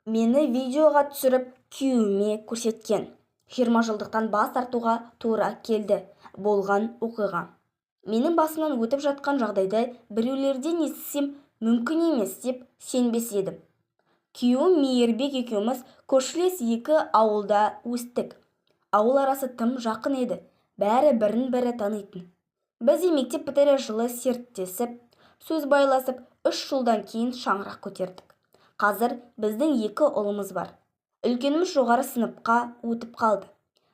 Мені видеоға түсіріп күйеуіме көрсеткен. 20 жылдықтан бас тартуға тура келді. Болған оқиға. Менің басымнан өтіп жатқан жағдайды біреулерден естісем мүмкін емес деп сенбес едім. Күйеуім Мейірбек екеуміз көршілес екі ауылда өстік. Ауыл арасы тым жақын еді. Бәрі бірін-бірі танитын. Біз де мектеп бітірер жылы серттесіп, сөз байласып, 3 жылдан кейін шаңырақ көтердік. Қазір біздің 2 ұлымыз бар. Үлкеніміз жоғары сыныпқа өтіп қалды.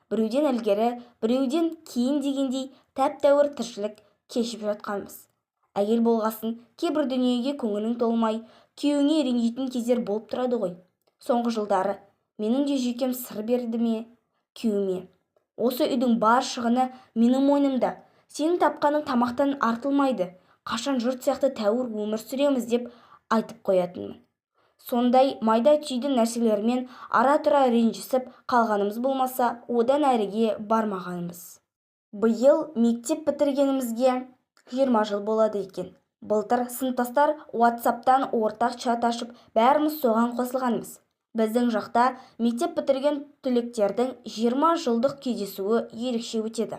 Біреуден ілгері, біреуден кейін дегендей тәп-тәуір тіршілік кешіп жатқанбыз. Әйел болғасын, кейбір дүниеге көңілің толмай, күйеуіңе ренжитін кездер болып тұрады ғой. Соңғы жылдары менің де жүйкем сыр берді ме күйеуіме. Осы үйдің бар шығыны менің мойнымда. Сенің тапқаның тамақтан артылмайды. Қашан жұрт сияқты тәуір өмір сүреміз деп айтып қоятынмын. Сондай майда-түйді нәрселермен ара-тұра ренжісіп қалғанымыз болмаса, одан әріге бармағанымыз. Биыл мектеп бітіргенімізге 20 жыл болады екен. Былтыр сыныптастар WhatsApp-тан ортақ чат ашып, бәріміз соған қосылғанбыз. Біздің жақта мектеп бітірген түлектердің 20 жылдық кездесуі ерекше өтеді.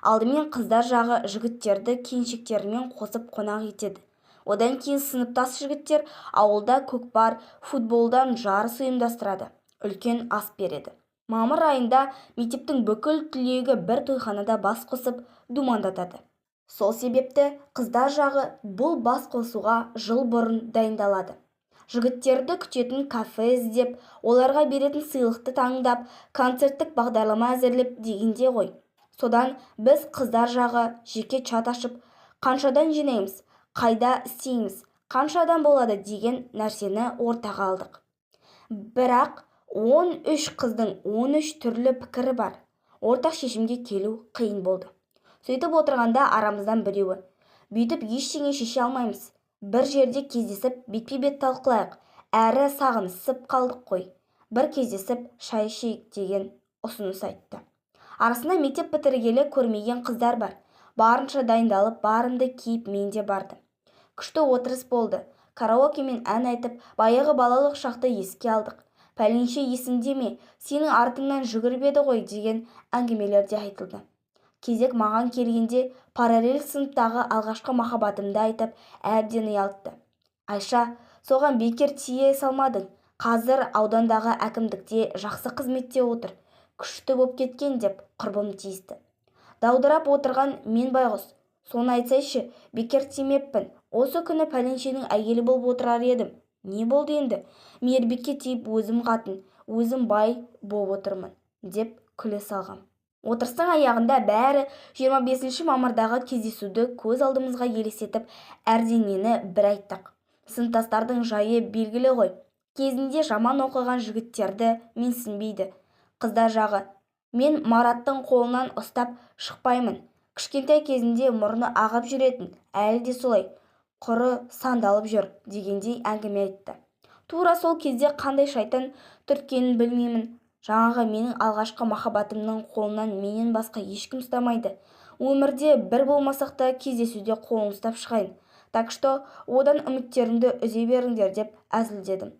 Алдымен қыздар жағы жігіттерді келіншектерімен қосып қонақ етеді. Одан кейін сыныптас жігіттер ауылда көкпар, футболдан жарыс ұйымдастырады. Үлкен ас береді. Мамыр айында мектептің бүкіл түлегі бір тойханада бас қосып думандатады. Сол себепті қыздар жағы бұл бас қосуға жыл бұрын дайындалады. Жігіттерді күтетін кафе іздеп, оларға беретін сыйлықты таңдап, концерттік бағдарлама әзірлеп дегенде ғой. Содан біз қыздар жағы жеке чат ашып, қаншадан жинаймыз, қайда істейміз, қанша адам болады деген нәрсені ортаға алдық. Бірақ 13 қыздың 13 түрлі пікірі бар. Ортақ шешімге келу қиын болды. Сөйтіп отырғанда арамыздан біреуі: бүйтіп ештеңе шеше алмаймыз. Бір жерде кездесіп бетпе-бет талқылайық. Әрі сағынысып қалдық қой. Бір кездесіп шай ішейік деген ұсыныс айтты. Арасында мектеп бітіргелі көрмеген қыздар бар. Барынша дайындалып, барымды киіп мен де бардым. Күшті отырыс болды. Караокемен ән айтып, баяғы балалық шақты еске алдық. Пәленше есіңде ме, сенің артыңнан жүгіріп еді ғой деген әңгімелер де айтылды. Кезек маған келгенде параллель сыныптағы алғашқы махаббатымды айтып, әбден ұялтты. Айша, соған бекер тие салмадың. Қазір аудандағы әкімдікте жақсы қызметте отыр. Күшті боп кеткен деп құрбым тиісті. Даудырап отырған мен байғұс. Соны айтсайшы, бекер тимеппін. Осы күні пәленшенің әйелі болып отырар едім. Не болды енді? Мейірбекке тиіп өзім қатын, өзім бай болып отырмын, деп күле салғам. Отырыстың аяғында бәрі 25 мамырдағы кездесуді көз алдымызға елестетіп, әрденені бір айттық. Сыныптастардың жайы белгілі ғой. Кезінде жаман оқыған жігіттерді менсінбейді. Қыздар жағы: мен Мараттың қолынан ұстап шықпаймын. Кішкентай кезінде мұрны ағып жүретін, әлі де солай, құры сандалып жүр дегендей әңгіме айтты. Тура сол кезде қандай шайтан түрткенін білмеймін. Жаңағы менің алғашқы махаббатымның қолынан менен басқа ешкім ұстамайды. Өмірде бір болмасақ та кездесуде қолын ұстап шығайын. Так что одан үміттеріңді үзе беріңдер деп әзілдедім.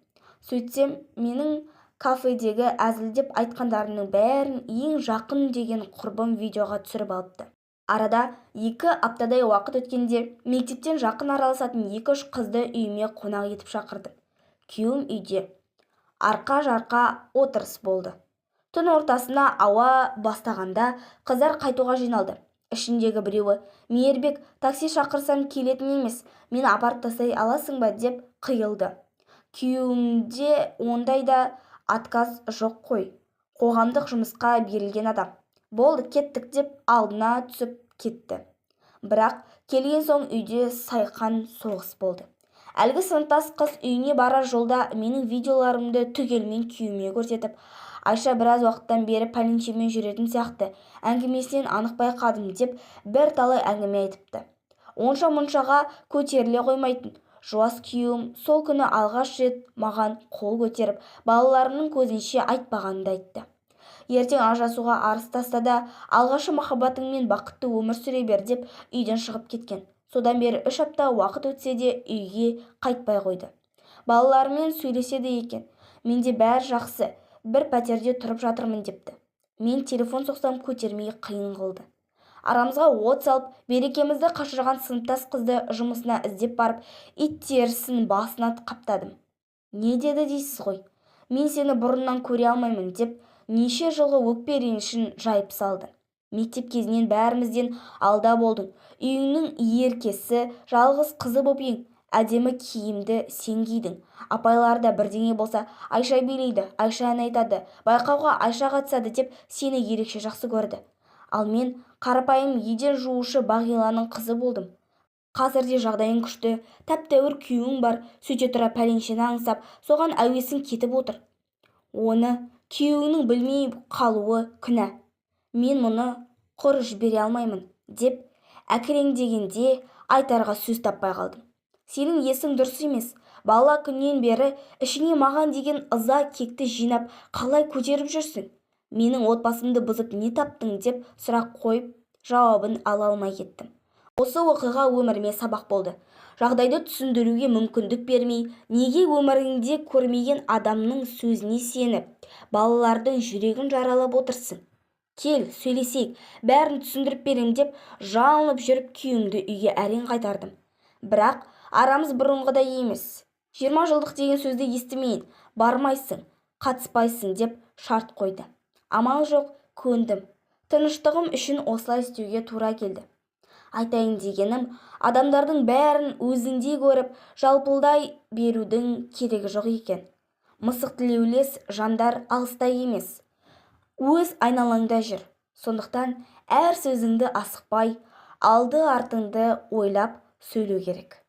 Сөйтсем, менің кафедегі әзілдеп айтқандарымның бәрін ең жақын деген құрбым видеоға түсіріп алыпты. Арада 2 аптадай уақыт өткенде мектептен жақын араласатын 2-3 қызды үйіме қонақ етіп шақырды. Күйеуім үйде. Арқа-жарқа отырыс болды. Түн ортасына ауа бастағанда қыздар қайтуға жиналды. Ішіндегі біреуі: Мейірбек, такси шақырсам келетін емес, мен апарып тастай аласың ба деп қиылды. Күйеуімде ондайда отказ жоқ қой. Қоғамдық жұмысқа берілген адам. Болды, кеттік деп алдына түсіп кетті. Бірақ келген соң үйде сайқан соғыс болды. Әлгі сыныптас қыз үйіне барар жолда менің видеоларымды түгелмен күйеуіме көрсетіп, Айша біраз уақыттан бері пәленшемен жүретін сияқты, әңгімесінен анық байқадым деп бір талай әңгіме айтыпты. Онша-мұншаға көтеріле қоймайтын жуас күйеуім сол күні алғаш рет маған қол көтеріп, балаларымның көзінше айтпағанды айтты. Ертең ажырасуға арыз тастада, алғашы махаббатыңмен бақытты өмір сүре бер деп үйден шығып кеткен. Содан бері 3 апта уақыт өтсе де үйге қайтпай қойды. Балаларымен сөйлеседі екен. менде бәрі жақсы, бір пәтерде тұрып жатырмын депті. Мен телефон соқсам көтермей қиын қылды. Арамызға от салып, берекемізді қашырған сыныптас қызды жұмысына іздеп барып, ит терісін басына қаптадым. Не деді дейсіз ғой? Мен сені бұрыннан көре алмаймын деп, неше жылғы өкпе ренішін жайып салды. Мектеп кезінен бәрімізден алда болдың. Үйіңнің еркесі, жалғыз қызы боп ең. Әдемі киімді сен кидің. Апайлар да бірдеңе болса, Айша билейді, Айша ән айтады, байқауға Айша қатысады деп сені ерекше жақсы көрді. Ал мен қарапайым еден жуушы Бағиланың қызы болдым. Қазірде жағдайың күшті, тәп-тәуір күйеуің бар, сөйте тұра пәленшені аңсап, соған әуесің кетіп отыр. Оны күйеуіңнің білмей қалуы күнә. Мен мұны құр жібере алмаймын, деп әкіреңдегенде айтарға сөз таппай қалдым. Сенің есің дұрыс емес. Бала күннен бері ішіңе маған деген ыза кекті жинап, қалай көтеріп жүрсің? Менің отбасымды бұзып не таптың деп сұрақ қойып, жауабын ала алмай кеттім. Осы оқиға өміріме сабақ болды. Жағдайды түсіндіруге мүмкіндік бермей, неге өміріңде көрмеген адамның сөзіне сеніп, балалардың жүрегін жаралап отырсың? Кел, сөйлесейік, бәрін түсіндіріп берем деп, жалынып жүріп күйеуімді үйге әрең қайтардым. Бірақ арамыз бұрынғыдай емес. 20 жылдық деген сөзді естімейін, бармайсың, қатыспайсың деп шарт қойды. Амал жоқ, көндім. Тыныштығым үшін осылай істеуге тура келді. Айтайын дегенім, адамдардың бәрін өзіңдей көріп, жалпылдай берудің керегі жоқ екен. Мысық тілеулес жандар алыста емес. Өз айналаңда жүр. Сондықтан әр сөзіңді асықпай, алды артыңды ойлап сөйлеу керек.